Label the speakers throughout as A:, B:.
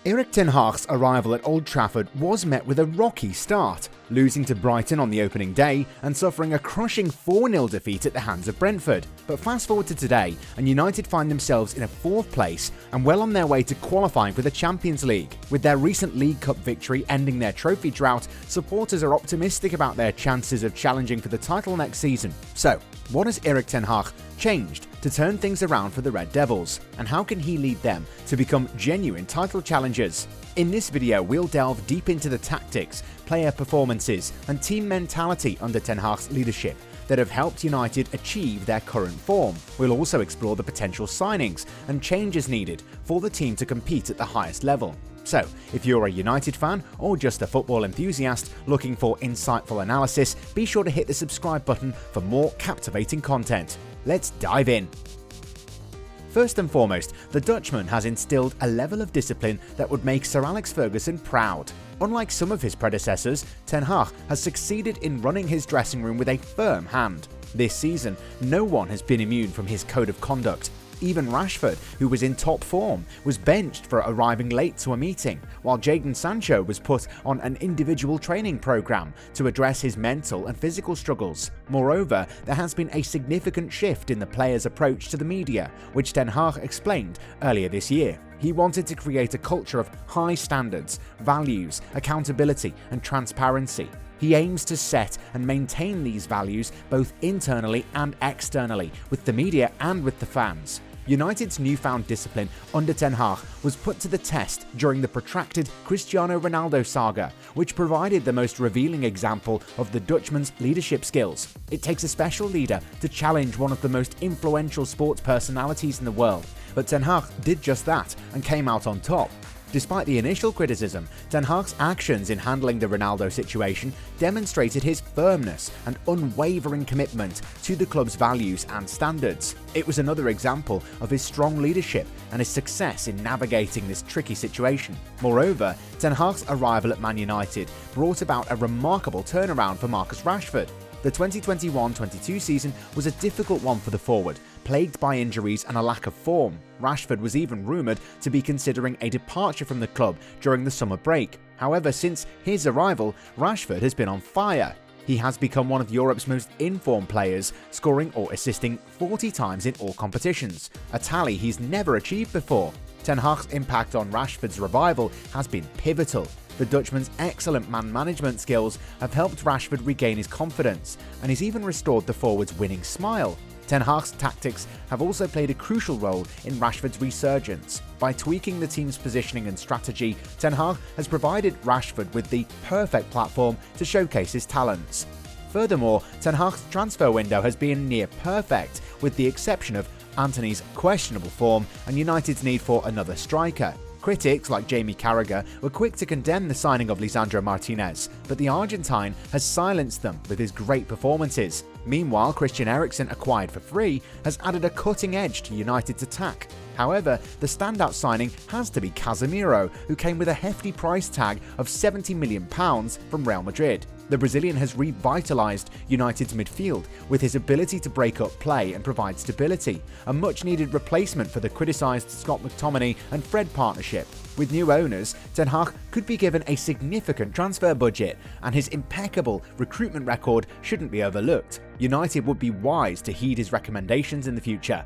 A: Erik Ten Hag's arrival at Old Trafford was met with a rocky start, losing to Brighton on the opening day and suffering a crushing 4-0 defeat at the hands of Brentford. But fast forward to today, and United find themselves in a 4th place and well on their way to qualifying for the Champions League. With their recent League Cup victory ending their trophy drought, supporters are optimistic about their chances of challenging for the title next season. So, what has Erik Ten Hag changed to turn things around for the Red Devils, and how can he lead them to become genuine title challengers? In this video, we'll delve deep into the tactics, player performances, and team mentality under Ten Hag's leadership that have helped United achieve their current form. We'll also explore the potential signings and changes needed for the team to compete at the highest level. So, if you're a United fan or just a football enthusiast looking for insightful analysis, be sure to hit the subscribe button for more captivating content. Let's dive in. First and foremost, the Dutchman has instilled a level of discipline that would make Sir Alex Ferguson proud. Unlike some of his predecessors, Ten Hag has succeeded in running his dressing room with a firm hand. This season, no one has been immune from his code of conduct. Even Rashford, who was in top form, was benched for arriving late to a meeting, while Jadon Sancho was put on an individual training program to address his mental and physical struggles. Moreover, there has been a significant shift in the players' approach to the media, which Ten Hag explained earlier this year. He wanted to create a culture of high standards, values, accountability, and transparency. He aims to set and maintain these values both internally and externally, with the media and with the fans. United's newfound discipline under Ten Hag was put to the test during the protracted Cristiano Ronaldo saga, which provided the most revealing example of the Dutchman's leadership skills. It takes a special leader to challenge one of the most influential sports personalities in the world, but Ten Hag did just that and came out on top. Despite the initial criticism, Ten Hag's actions in handling the Ronaldo situation demonstrated his firmness and unwavering commitment to the club's values and standards. It was another example of his strong leadership and his success in navigating this tricky situation. Moreover, Ten Hag's arrival at Man United brought about a remarkable turnaround for Marcus Rashford. The 2021-22 season was a difficult one for the forward, plagued by injuries and a lack of form. Rashford was even rumoured to be considering a departure from the club during the summer break. However, since his arrival, Rashford has been on fire. He has become one of Europe's most informed players, scoring or assisting 40 times in all competitions, a tally he's never achieved before. Ten Hag's impact on Rashford's revival has been pivotal. The Dutchman's excellent man management skills have helped Rashford regain his confidence, and he's even restored the forward's winning smile. Ten Hag's tactics have also played a crucial role in Rashford's resurgence. By tweaking the team's positioning and strategy, Ten Hag has provided Rashford with the perfect platform to showcase his talents. Furthermore, Ten Hag's transfer window has been near perfect, with the exception of Antony's questionable form and United's need for another striker. Critics like Jamie Carragher were quick to condemn the signing of Lisandro Martinez, but the Argentine has silenced them with his great performances. Meanwhile, Christian Eriksen, acquired for free, has added a cutting edge to United's attack. However, the standout signing has to be Casemiro, who came with a hefty price tag of £70 million from Real Madrid. The Brazilian has revitalised United's midfield with his ability to break up play and provide stability, a much-needed replacement for the criticised Scott McTominay and Fred partnership. With new owners, Ten Hag could be given a significant transfer budget, and his impeccable recruitment record shouldn't be overlooked. United would be wise to heed his recommendations in the future.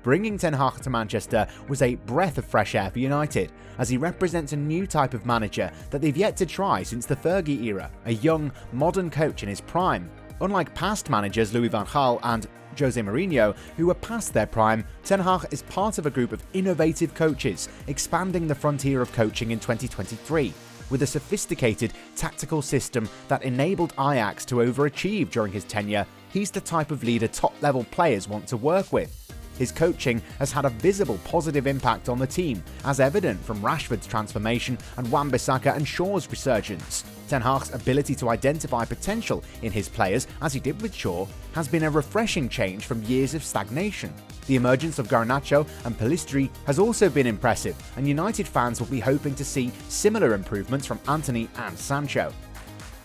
A: Bringing Ten Hag to Manchester was a breath of fresh air for United, as he represents a new type of manager that they've yet to try since the Fergie era, a young, modern coach in his prime. Unlike past managers Louis van Gaal and Jose Mourinho, who were past their prime, Ten Hag is part of a group of innovative coaches, expanding the frontier of coaching in 2023. With a sophisticated tactical system that enabled Ajax to overachieve during his tenure, he's the type of leader top-level players want to work with. His coaching has had a visible positive impact on the team, as evident from Rashford's transformation and Wan-Bissaka and Shaw's resurgence. Ten Hag's ability to identify potential in his players, as he did with Shaw, has been a refreshing change from years of stagnation. The emergence of Garnacho and Pellistri has also been impressive, and United fans will be hoping to see similar improvements from Antony and Sancho.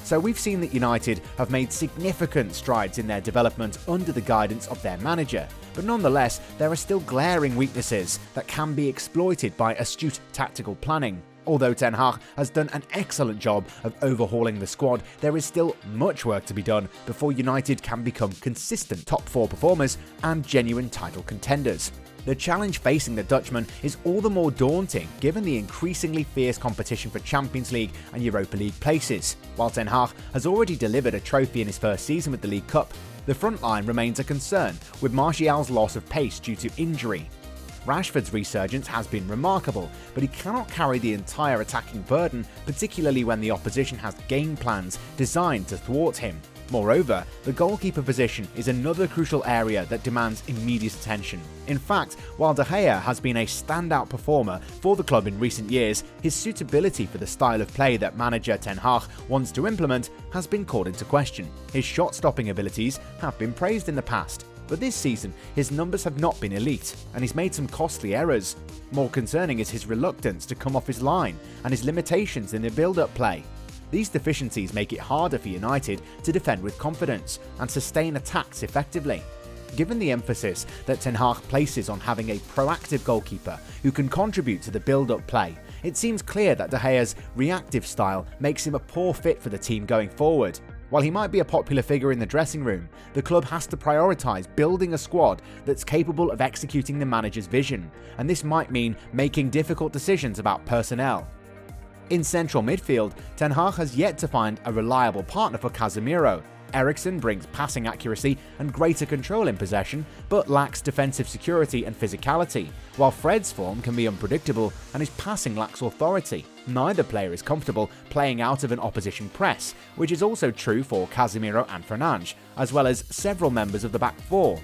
A: So we've seen that United have made significant strides in their development under the guidance of their manager, but nonetheless there are still glaring weaknesses that can be exploited by astute tactical planning. Although Ten Hag has done an excellent job of overhauling the squad, there is still much work to be done before United can become consistent top 4 performers and genuine title contenders. The challenge facing the Dutchman is all the more daunting given the increasingly fierce competition for Champions League and Europa League places. While Ten Hag has already delivered a trophy in his first season with the League Cup, the front line remains a concern, with Martial's loss of pace due to injury. Rashford's resurgence has been remarkable, but he cannot carry the entire attacking burden, particularly when the opposition has game plans designed to thwart him. Moreover, the goalkeeper position is another crucial area that demands immediate attention. In fact, while De Gea has been a standout performer for the club in recent years, his suitability for the style of play that manager Ten Hag wants to implement has been called into question. His shot-stopping abilities have been praised in the past, but this season his numbers have not been elite, and he's made some costly errors. More concerning is his reluctance to come off his line and his limitations in the build-up play. These deficiencies make it harder for United to defend with confidence and sustain attacks effectively. Given the emphasis that Ten Hag places on having a proactive goalkeeper who can contribute to the build-up play, it seems clear that De Gea's reactive style makes him a poor fit for the team going forward. While he might be a popular figure in the dressing room, the club has to prioritise building a squad that's capable of executing the manager's vision, and this might mean making difficult decisions about personnel. In central midfield, Ten Hag has yet to find a reliable partner for Casemiro. Eriksen brings passing accuracy and greater control in possession, but lacks defensive security and physicality, while Fred's form can be unpredictable and his passing lacks authority. Neither player is comfortable playing out of an opposition press, which is also true for Casemiro and Fernandes, as well as several members of the back four.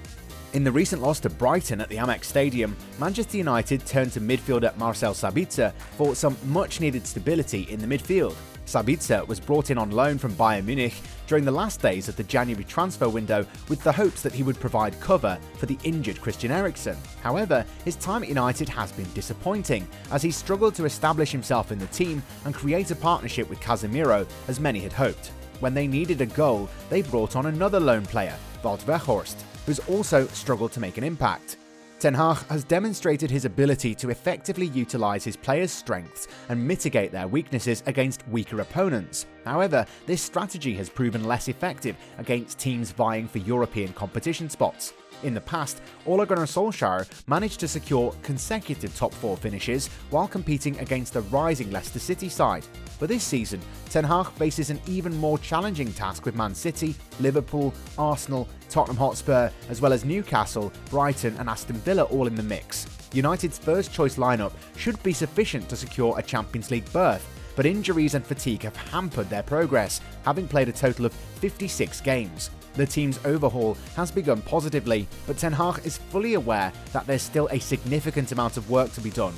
A: In the recent loss to Brighton at the Amex Stadium, Manchester United turned to midfielder Marcel Sabitzer for some much-needed stability in the midfield. Sabitzer was brought in on loan from Bayern Munich during the last days of the January transfer window with the hopes that he would provide cover for the injured Christian Eriksen. However, his time at United has been disappointing, as he struggled to establish himself in the team and create a partnership with Casemiro as many had hoped. When they needed a goal, they brought on another lone player, Wout Weghorst, who's also struggled to make an impact. Ten Hag has demonstrated his ability to effectively utilise his players' strengths and mitigate their weaknesses against weaker opponents. However, this strategy has proven less effective against teams vying for European competition spots. In the past, Ole Gunnar Solskjaer managed to secure consecutive top 4 finishes while competing against the rising Leicester City side. But this season, Ten Hag faces an even more challenging task with Man City, Liverpool, Arsenal, Tottenham Hotspur, as well as Newcastle, Brighton and Aston Villa all in the mix. United's first choice lineup should be sufficient to secure a Champions League berth, but injuries and fatigue have hampered their progress, having played a total of 56 games. The team's overhaul has begun positively, but Ten Hag is fully aware that there's still a significant amount of work to be done.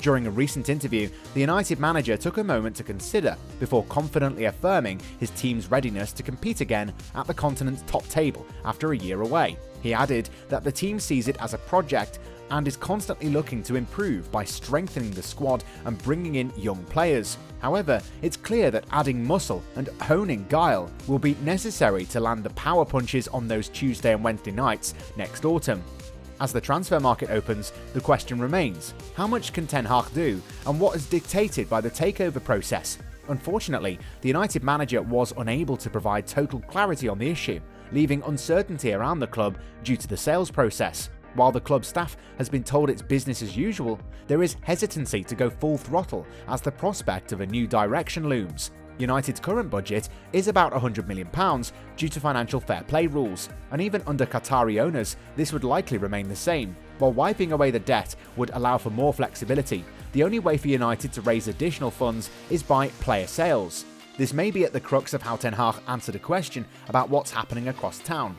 A: During a recent interview, the United manager took a moment to consider before confidently affirming his team's readiness to compete again at the continent's top table after a year away. He added that the team sees it as a project and is constantly looking to improve by strengthening the squad and bringing in young players. However, it's clear that adding muscle and honing guile will be necessary to land the power punches on those Tuesday and Wednesday nights next autumn. As the transfer market opens, the question remains, how much can Ten Hag do, and what is dictated by the takeover process? Unfortunately, the United manager was unable to provide total clarity on the issue, leaving uncertainty around the club due to the sales process. While the club staff has been told it's business as usual, there is hesitancy to go full throttle as the prospect of a new direction looms. United's current budget is about £100 million due to financial fair play rules, and even under Qatari owners, this would likely remain the same. While wiping away the debt would allow for more flexibility, the only way for United to raise additional funds is by player sales. This may be at the crux of how Ten Hag answered a question about what's happening across town.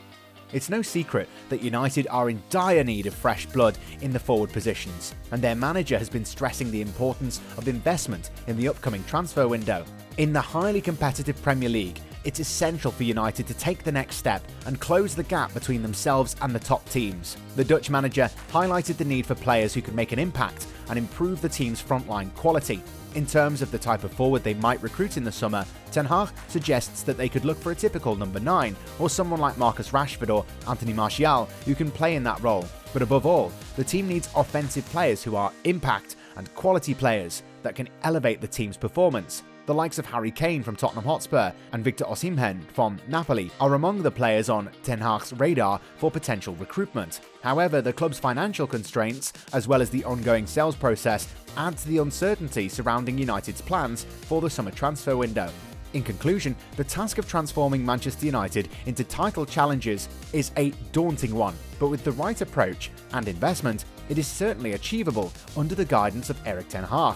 A: It's no secret that United are in dire need of fresh blood in the forward positions, and their manager has been stressing the importance of investment in the upcoming transfer window. In the highly competitive Premier League, it's essential for United to take the next step and close the gap between themselves and the top teams. The Dutch manager highlighted the need for players who can make an impact and improve the team's frontline quality. In terms of the type of forward they might recruit in the summer, Ten Hag suggests that they could look for a typical number 9 or someone like Marcus Rashford or Anthony Martial who can play in that role. But above all, the team needs offensive players who are impact and quality players. that can elevate the team's performance. The likes of Harry Kane from Tottenham Hotspur and Victor Osimhen from Napoli are among the players on Ten Hag's radar for potential recruitment. However, the club's financial constraints, as well as the ongoing sales process, add to the uncertainty surrounding United's plans for the summer transfer window. In conclusion, the task of transforming Manchester United into title challengers is a daunting one, but with the right approach and investment, it is certainly achievable under the guidance of Erik Ten Hag.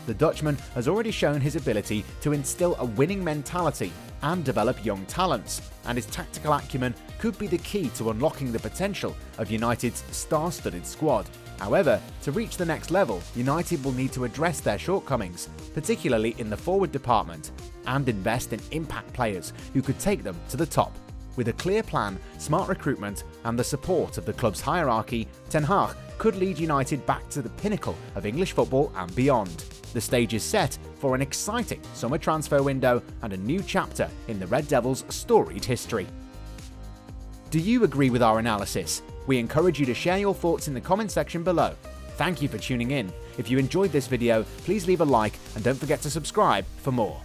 A: The Dutchman has already shown his ability to instill a winning mentality and develop young talents, and his tactical acumen could be the key to unlocking the potential of United's star-studded squad. However, to reach the next level, United will need to address their shortcomings, particularly in the forward department, and invest in impact players who could take them to the top. With a clear plan, smart recruitment, and the support of the club's hierarchy, Ten Hag could lead United back to the pinnacle of English football and beyond. The stage is set for an exciting summer transfer window and a new chapter in the Red Devils' storied history. Do you agree with our analysis? We encourage you to share your thoughts in the comment section below. Thank you for tuning in. If you enjoyed this video, please leave a like and don't forget to subscribe for more.